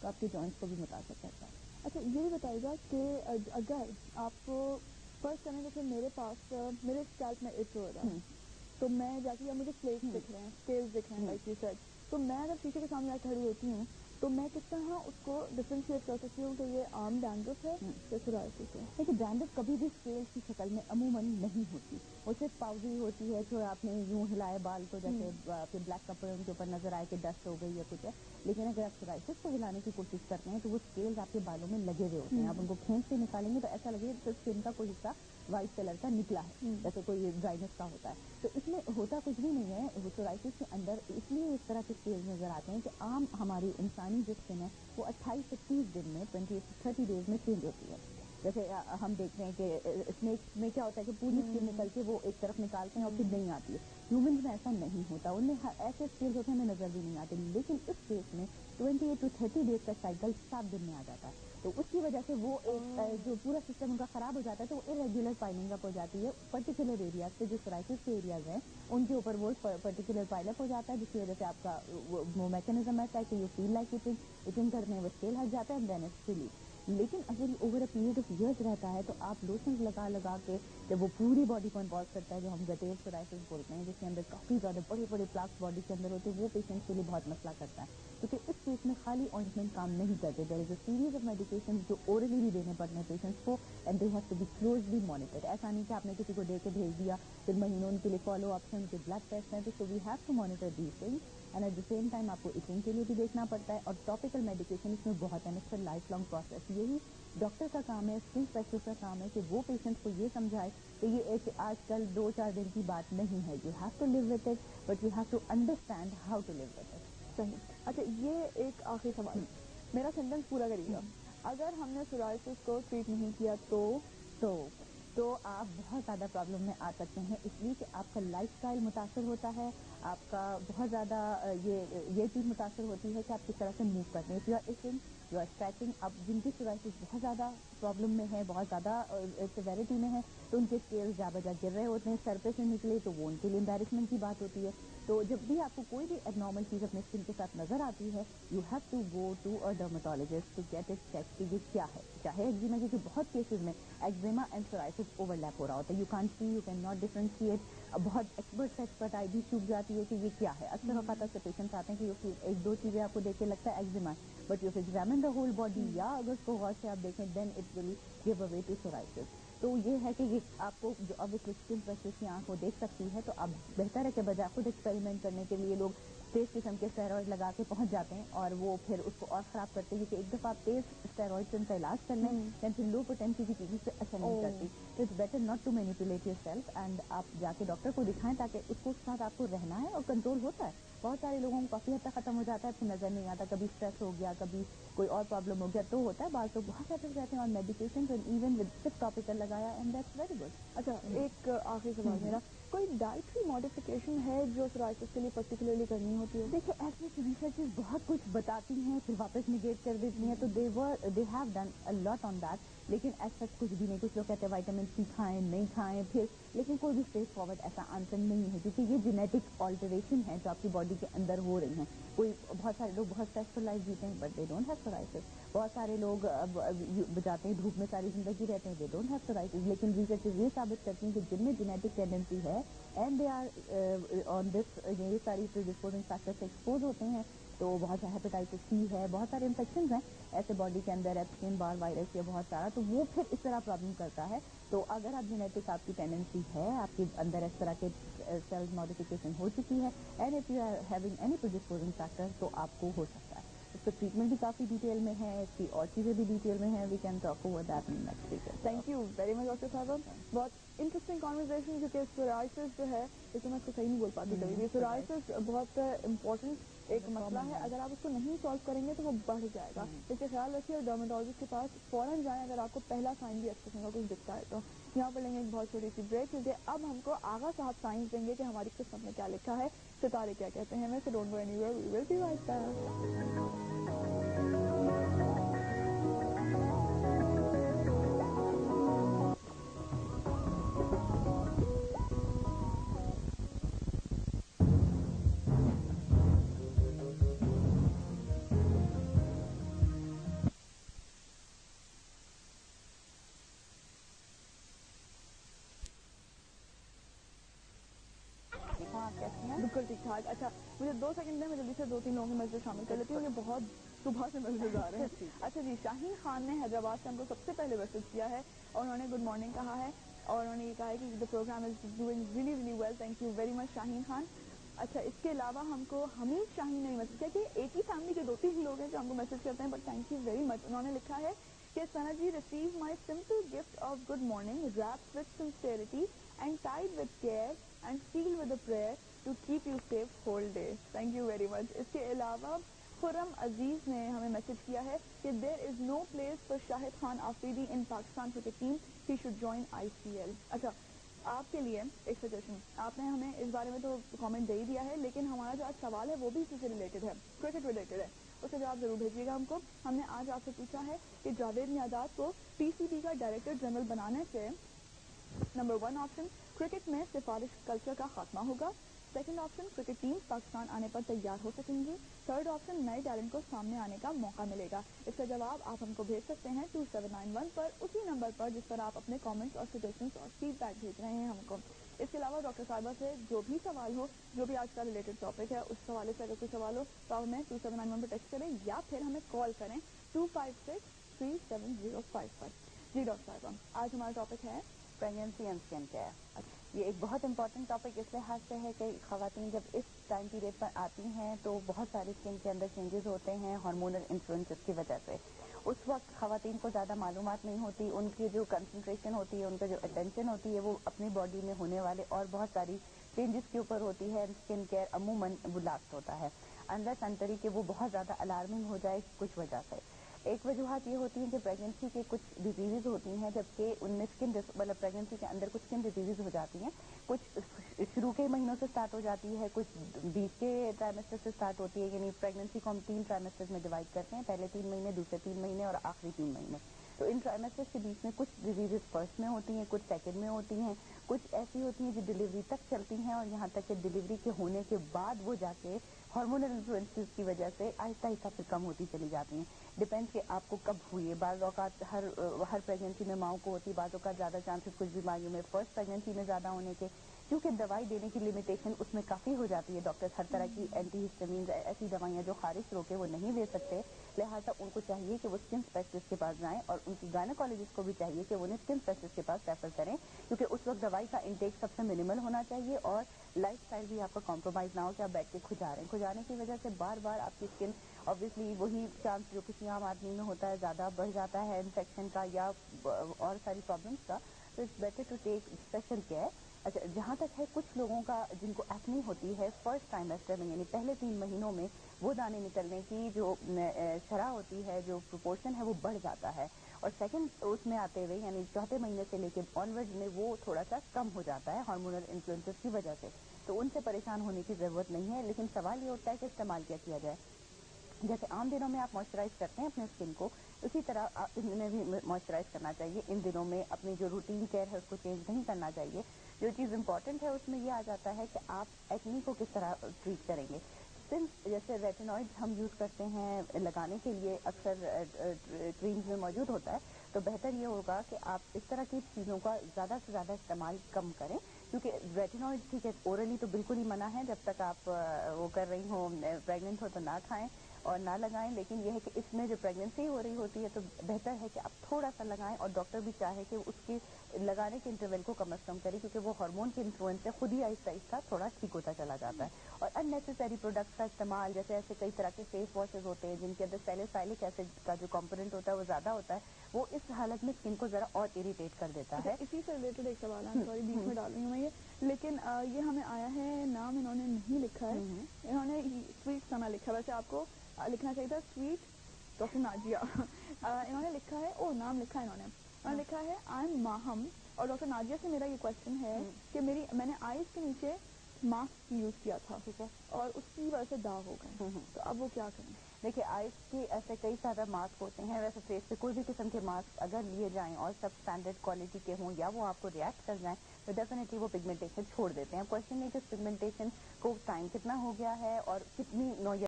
تو آپ کے جوائنٹس کو بھی متاثر کرتا ہے. اچھا یہ بھی بتائیے گا کہ اگر آپ فرسٹ کریں تو میرے پاس میرے اسکیلپ میں ایچ ہو رہا ہے تو میں جا کے مجھے فلیکس دکھ رہے ہیں, اسکیلز دکھ رہے ہیں لائک یو سیڈ, تو میں اگر شیشے کے سامنے کھڑی ہوتی ہوں تو میں کس طرح اس کو ڈفرینشیٹ کر سکتی ہوں کہ یہ عام ڈینڈرف ہے یا سورائسس ہے؟ دیکھیے ڈینڈرف کبھی بھی اسکیلز کی شکل میں عموماً نہیں ہوتی, وہ صرف پاؤزی ہوتی ہے. جو آپ نے یوں ہلائے بال کو جیسے پھر بلیک کپڑے ان کے اوپر نظر آئے کہ ڈسٹ ہو گئی یا کچھ ہے, لیکن اگر آپ سورائسس کو ہلانے کی کوشش کرتے ہیں تو وہ اسکیلز آپ کے بالوں میں لگے ہوئے ہوتے ہیں. آپ ان کو کھینچ کے نکالیں گے تو ایسا لگے کہ اسکن کا کوئی حصہ وائٹ کلر کا نکلا ہے, جیسے کوئی ڈرائنس کا ہوتا ہے. تو اس میں ہوتا کچھ بھی نہیں ہے. سورائسس کے اندر اس لیے اس طرح کے اسکیلز نظر آتے ہیں کہ عام ہماری انسانی جو اسکن ہے وہ 28 سے 30 دن میں 20 سے 30 ڈیز میں چینج ہوتی ہے. جیسے ہم دیکھ رہے ہیں کہ اسنیک میں کیا ہوتا ہے کہ پوری اسکن نکل کے وہ ایک طرف نکالتے ہیں اور پھر نہیں آتی ہے. ہیومنز میں ایسا نہیں ہوتا, ان میں ایسے اسکیلز ہوتے ہیں ہمیں نظر بھی نہیں آتے, لیکن اس کیس میں 28 to 30 ڈیز کا سائیکل 7 دن میں آ جاتا ہے. تو اس کی وجہ سے وہ ایک جو پورا سسٹم ان کا خراب ہو جاتا ہے تو وہ ارریگولر پائلنگ اپ ہو جاتی ہے پرٹیکولر ایریاز پہ. جو سورائسس کے ایریاز ہیں ان کے اوپر وہ پرٹیکولر پائل اپ ہو جاتا ہے, جس کی وجہ سے آپ کا وہ میکینزم ایسا ہے کہ یو فیل لائک ایٹنگ کرنے وہ اسکیل ہٹ جاتا ہے اینڈ دین اٹس ریلیز. لیکن اگر over a period of years رہتا ہے تو آپ لوشنز لگا لگا کے جب وہ پوری باڈی کو انوالو کرتا ہے, جو ہم گٹیر سورائسس بولتے ہیں, جس کے اندر کافی زیادہ بڑے بڑے پلاکس باڈی کے اندر ہوتے ہیں, وہ پیشنٹس کے لیے بہت مسئلہ کرتا ہے. کیونکہ اس کیس میں خالی آئنٹمنٹ کام نہیں کرتے. There is a series of medication جو اورلی بھی دینے پڑتے ہیں پیشنٹس کو, and they have to be closely monitored. ایسا نہیں کہ آپ نے کسی کو دے کے بھیج دیا پھر مہینوں ان کے لیے فالو اپس ہیں, ان کے بلڈ ٹیسٹ ہیں, تو so we have to monitor these things. And at the same time آپ کو ایٹنگ کے لیے بھی دیکھنا پڑتا ہے. اور ٹاپیکل میڈیکیشن اس میں بہت ہے, it's a lifelong process. یہی ڈاکٹر کا کام ہے, اسکن اسپیشلسٹ کا کام ہے کہ وہ پیشنٹس کو یہ سمجھائے کہ یہ ایک آج کل 2-4 دن کی بات نہیں ہے. You have to live with it, but you have to understand how to live with it. صحیح. اچھا یہ ایک آخری سوال, میرا سینٹینس پورا کریے گا. اگر ہم نے سورائسس کو ٹریٹ نہیں کیا تو آپ بہت زیادہ پرابلم میں آ سکتے ہیں, اس لیے کہ آپ کا لائف اسٹائل متاثر ہوتا ہے, آپ کا بہت زیادہ یہ چیز متاثر ہوتی ہے کہ آپ کس طرح سے موو کرتے ہیں. You are eating, you are stretching. اب جن کی سورائسس بہت زیادہ پرابلم میں ہے, بہت زیادہ سیویرٹی میں ہے, تو ان کے اسکیلز جا بجا گر رہے ہوتے ہیں, سر پہ سے نکلے تو وہ ان کے لیے امبیرسمنٹ کی بات ہوتی ہے. تو جب بھی آپ کو کوئی بھی اب نارمل چیز اپنے اسکن کے ساتھ نظر آتی ہے, you have to go to a dermatologist to get it check کہ یہ کیا ہے. چاہے ایگزیما, کیونکہ بہت کیسز میں ایگزیما اینڈ سورائسس اوور لیپ ہو رہا ہوتا ہے. You can't see, you can not differentiate. بہت ایکسپرٹ سے ایکسپرٹ آئی بھی چوک جاتی ہے کہ یہ کیا ہے. اکثر اوقات ایسے پیشنٹس آتے ہیں کہ ایک دو چیزیں آپ کو دیکھ کے لگتا ہے eczema, but you examine the whole body, یا اگر اس کو غور سے آپ دیکھیں then it will give away to psoriasis. تو یہ ہے کہ یہ آپ کو جو obviously اسکن اسپیشلسٹ کی آنکھ وہ دیکھ سکتی ہے, تو اب بہتر ہے کہ بجائے خود ایکسپیریمنٹ کرنے کے لیے لوگ تیز قسم کے اسٹیرائڈ لگا کے پہنچ جاتے ہیں اور وہ پھر اس کو اور خراب کرتے ہیں. کیونکہ ایک دفعہ آپ تیز اسٹیرائڈ سے ان کا علاج کر لیں دین پھر لو پوٹینسی کی چیزیں سے اثر نہیں کرتی. تو it's better not to manipulate your سیلف, اینڈ آپ جا کے ڈاکٹر کو دکھائیں تاکہ اس کو ساتھ آپ کو رہنا ہے اور کنٹرول ہوتا ہے. بہت سارے لوگوں کو کافی حد تک ختم ہو جاتا ہے, پھر نظر نہیں آتا, کبھی اسٹریس ہو گیا, کبھی کوئی اور پرابلم ہو گیا تو ہوتا ہے. بعض لوگ بہت ایکٹیو رہتے ہیں اور میڈیکیشن ایون ود صرف ٹاپیکل لگایا اینڈ دیٹس ویری گڈ. اچھا ایک آخری سوال میرا, کوئی ڈائٹری ماڈیفکیشن ہے جو سورائسس کے لیے پرٹیکولرلی کرنی ہوتی ہے؟ دیکھیے ایسے ریسرچز بہت کچھ بتاتی ہیں پھر واپس نگیٹ کر دیتی ہیں, تو they have done a lot on that, لیکن ایسا کچھ بھی نہیں. کچھ لوگ کہتے ہیں وائٹامن سی کھائیں, نہیں کھائیں, پھر لیکن کوئی بھی اسٹریٹ فارورڈ ایسا آنسر نہیں ہے, کیونکہ یہ جینیٹک آلٹریشن ہے جو آپ کی باڈی کے اندر ہو رہی ہیں. کوئی بہت سارے لوگ بہت اسٹریسفل لائف جیتے ہیں but they don't have psoriasis. بہت سارے لوگ جاتے ہیں دھوپ میں ساری زندگی رہتے ہیں, دے ڈونٹ ہیو سورائسس. لیکن ریسرچز یہ ثابت کرتی ہیں کہ جن میں جینیٹک ٹینڈنسی ہے اینڈ دے آر آن دس, یہ ساری پریڈسپوزنگ فیکٹر سے ایکسپوز ہوتے ہیں, تو بہت سا ہیپیٹائٹس سی ہے, بہت سارے انفیکشنز ہیں ایسے باڈی کے اندر, ایپسٹین بار وائرس یا بہت سارا, تو وہ پھر اس طرح پرابلم کرتا ہے. تو اگر آپ جینیٹک آپ کی ٹینڈنسی ہے, آپ کے اندر اس طرح کے سیلز ماڈیفکیشن ہو چکی ہے, and if you are having any predisposing factor, تو آپ کو ہو سکتا ہے. اس کا ٹریٹمنٹ بھی کافی ڈیٹیل میں ہے, اس کی اور چیزیں بھی ڈیٹیل میں ہیں. We can talk over that in next week. Thank you very much doctor صاحبہ, بہت انٹرسٹنگ کانورسیشن. کیونکہ سورائسس جو ہے, لیکن میں اس کو صحیح نہیں بول پاتی کبھی بھی, سورائسس بہت امپورٹنٹ ایک مسئلہ ہے. اگر آپ اس کو نہیں سالو کریں گے تو وہ بڑھ جائے گا. اس کا خیال رکھیے اور ڈرمیٹولوجسٹ کے پاس فوراً جائیں اگر آپ کو پہلا سائن بھی اچھے سے کچھ دکھتا ہے. تو یہاں پر لیں گے ایک بہت چھوٹی سی بریک, کیونکہ اب ہم کو آغا صاحب سائنس دیں گے کہ ہماری قسمت میں کیا لکھا ہے, ستارے کیا کہتے ہیں. ویسے don't go anywhere, we will be right back. हैं? बिल्कुल ठीक ठाक। अच्छा, मुझे 2 सेकंड में जल्दी से 2-3 लोगों के मैसेज शामिल कर लेती हूँ, ये बहुत सुबह से मैसेज आ रहे हैं। अच्छा जी, शाहीन खान ने हैदराबाद से हमको सबसे पहले मैसेज किया है और उन्होंने गुड मॉर्निंग कहा है और उन्होंने ये कहा है कि the program is doing really really well, thank you very much Shaheen Khan. अच्छा, इसके अलावा हमको हमीद शाहीन ने मैसेज किया कि एक ही फैमिली के 2-3 लोग हैं जो हमको मैसेज करते हैं, but thank you very much. उन्होंने लिखा है कि Sana ji receive my simple gift of good morning wrapped with sincerity and tied with care and sealed with a prayer to keep you safe whole day, thank you very much. इसके अलावा खुरम अजीज ने हमें message किया है कि there is no place for Shahid Khan Afridi in Pakistan cricket team, he should join ICL। अच्छा, आपके लिए एक सजेशन, आपने हमें इस बारे में तो कमेंट दे ही दिया है, लेकिन हमारा जो आज सवाल है वो भी इसी से रिलेटेड है, क्रिकेट रिलेटेड है, उसका जवाब जरूर भेजिएगा हमको। हमने आज आपसे पूछा है कि जावेद मियादाद को PCB का डायरेक्टर जनरल बनाने से नंबर 1 ऑप्शन क्रिकेट में सिफारिश कल्चर का खात्मा होगा, second option cricket team Pakistan आने पर तैयार हो सकेंगी, थर्ड ऑप्शन नए टैलेंट को सामने आने का मौका मिलेगा। इसका जवाब आप हमको भेज सकते हैं 2791 पर, उसी नंबर पर जिस पर आप अपने कमेंट्स और सजेशंस और फीडबैक भेज रहे हैं हमको। इसके अलावा डॉक्टर साहिबा से जो भी सवाल हो, जो भी आज का रिलेटेड टॉपिक है, उस हवाले से अगर कोई सवाल हो तो आप हमें 2791 पर टेक्स्ट करें या फिर हमें कॉल करें 256-3705 पर। जी डॉक्टर साहिबा, आज हमारा टॉपिक है प्रेगनेंसी एंड स्किन केयर। ये एक बहुत इंपॉर्टेंट टॉपिक इस लिहाज से है कि खवातीन जब इस टाइम पीरियड पर आती हैं तो बहुत सारी स्किन के अंदर चेंजेस होते हैं हार्मोनल इन्फ्लुएंसेस की वजह से। उस वक्त खवातीन को ज़्यादा मालूमात नहीं होती, उनकी जो कंसंट्रेशन होती है, उनका जो अटेंशन होती है वो अपनी बॉडी में होने वाले और बहुत सारी चेंजेस के ऊपर होती है। स्किन केयर अमूमन बुलास्ट होता है अनलेस अनटरी कि वो बहुत ज़्यादा अलार्मिंग हो जाए कुछ वजह से। एक वजूहत ये होती है कि प्रेगनेंसी के कुछ डिजीजेज होती हैं, जबकि उनमें स्किन मतलब प्रेगनेंसी के अंदर कुछ स्किन डिजीजेज हो जाती हैं, कुछ शुरू के महीनों से स्टार्ट हो जाती है, कुछ बीच के ट्राइमेस्टर से स्टार्ट होती है। यानी प्रेगनेंसी को हम 3 ट्राइमेस्टर्स में डिवाइड करते हैं, पहले 3 महीने, दूसरे 3 महीने और आखिरी 3 महीने। तो इन ट्राइमेस्टर्स के बीच में कुछ डिजीजेज फर्स्ट में होती हैं, कुछ सेकंड में होती हैं, कुछ ऐसी होती हैं जो डिलीवरी तक चलती हैं और यहाँ तक कि डिलीवरी के होने के बाद वो जाके हार्मोनल इन्फ्लुएंसेस की वजह से आहिस्ता आहिस्ता फिर कम होती चली जाती हैं। डिपेंड्स कि आपको कब हुई है। बाज़ औक़ात हर प्रेगनेंसी में माओ को होती है, बाज़ औक़ात ज़्यादा चांसेस कुछ बीमारियों में फर्स्ट प्रेगनेंसी में ज़्यादा होने के, क्योंकि दवाई देने की लिमिटेशन उसमें काफ़ी हो जाती है। डॉक्टर्स हर तरह की एंटीहिस्टामिन ऐसी दवाइयाँ जो खारिश रोके वो नहीं दे सकते, लिहाजा उनको चाहिए कि वो स्किन स्पेशलिस्ट के पास जाएं और उनकी गायनेकोलॉजिस्ट को भी चाहिए कि वो उन्हें स्किन स्पेशलिस्ट के पास रेफर करें, क्योंकि उस वक्त दवाई का इंटेक सबसे मिनिमल होना चाहिए और लाइफस्टाइल भी आपका कॉम्प्रोमाइज़ ना हो कि आप बैठ के खुजारें की वजह से बार बार आपकी स्किन ऑब्वियसली वही चांस जो किसी आम आदमी में होता है ज़्यादा बढ़ जाता है इन्फेक्शन का या और सारी प्रॉब्लम्स का। तो it's better to take special care. अच्छा, जहाँ तक है कुछ लोगों का जिनको एक्ने होती है फर्स्ट ट्राइमेस्टर में, यानी पहले 3 महीनों में वो दाने निकलने की जो शरह होती है, जो प्रोपोर्शन है वो बढ़ जाता है और सेकंड उसमें आते हुए यानी चौथे महीने से लेके ऑनवर्ड में वो थोड़ा सा कम हो जाता है हार्मोनल इन्फ्लुएंसेस की वजह से। तो उनसे परेशान होने की ज़रूरत नहीं है, लेकिन सवाल ये उठता है कि इस्तेमाल क्या किया जाए। जैसे आम दिनों में आप मॉइस्चराइज करते हैं अपने स्किन को, उसी तरह इनमें भी मॉइस्चराइज करना चाहिए। इन दिनों में अपनी जो रूटीन केयर है उसको चेंज नहीं करना चाहिए। जो चीज़ इंपॉर्टेंट है उसमें ये आ जाता है कि आप एक्ने को किस तरह ट्रीट करेंगे। सिंस जैसे रेटिनॉइड्स हम यूज़ करते हैं लगाने के लिए, अक्सर क्रीम्स में मौजूद होता है, तो बेहतर ये होगा कि आप इस तरह की चीज़ों का ज़्यादा से ज़्यादा इस्तेमाल कम करें, क्योंकि रेटिनॉइड्स ठीक है ओरली तो बिल्कुल ही मना है, जब तक आप वो कर रही हो प्रेग्नेंट हो तो ना खाएं और ना लगाएं। लेकिन यह है कि इसमें जो प्रेगनेंसी हो रही होती है तो बेहतर है कि आप थोड़ा सा लगाएं और डॉक्टर भी चाहे कि उसकी लगाने के इंटरवल को कम से कम करें, क्योंकि वो हार्मोन के इन्फ्लुएंस से खुद ही आहिस्ता आहिस्ता थोड़ा ठीक होता चला जाता है। और अननेसेसरी प्रोडक्ट्स का इस्तेमाल, जैसे ऐसे कई तरह के फेस वॉशेज होते हैं जिनके अंदर सैलिसिलिक एसिड का जो कंपोनेंट होता है वो ज़्यादा होता है, वो इस हालत में स्किन को ज़रा और इरिटेट कर देता है। इसी से रिलेटेड एक सवाल है, सॉरी बीच में डाल रही हूँ मैं ये, लेकिन ये हमें आया है, नाम इन्होंने नहीं लिखा है, इन्होंने स्वीट सना लिखा है, वैसे आपको लिखना चाहिए था स्वीट डॉक्टर नाजिया। इन्होंने लिखा है, नाम लिखा है इन्होंने लिखा है आई एम माहम। और डॉक्टर नाजिया से मेरा ये क्वेश्चन है कि मैंने आईज के नीचे मास्क यूज किया था, ठीक है, और उसकी वजह से दाग हो गए, तो अब वो क्या करें? देखिए, आइस के ऐसे कई सारे मास्क होते हैं। वैसे फेस पे कोई भी किस्म के मास्क अगर लिए जाएं और सब स्टैंडर्ड क्वालिटी के हों या वो आपको रिएक्ट कर जाएं तो डेफिनेटली वो पिगमेंटेशन छोड़ देते हैं। क्वेश्चन है कि पिगमेंटेशन को टाइम कितना हो गया है और कितनी नौयत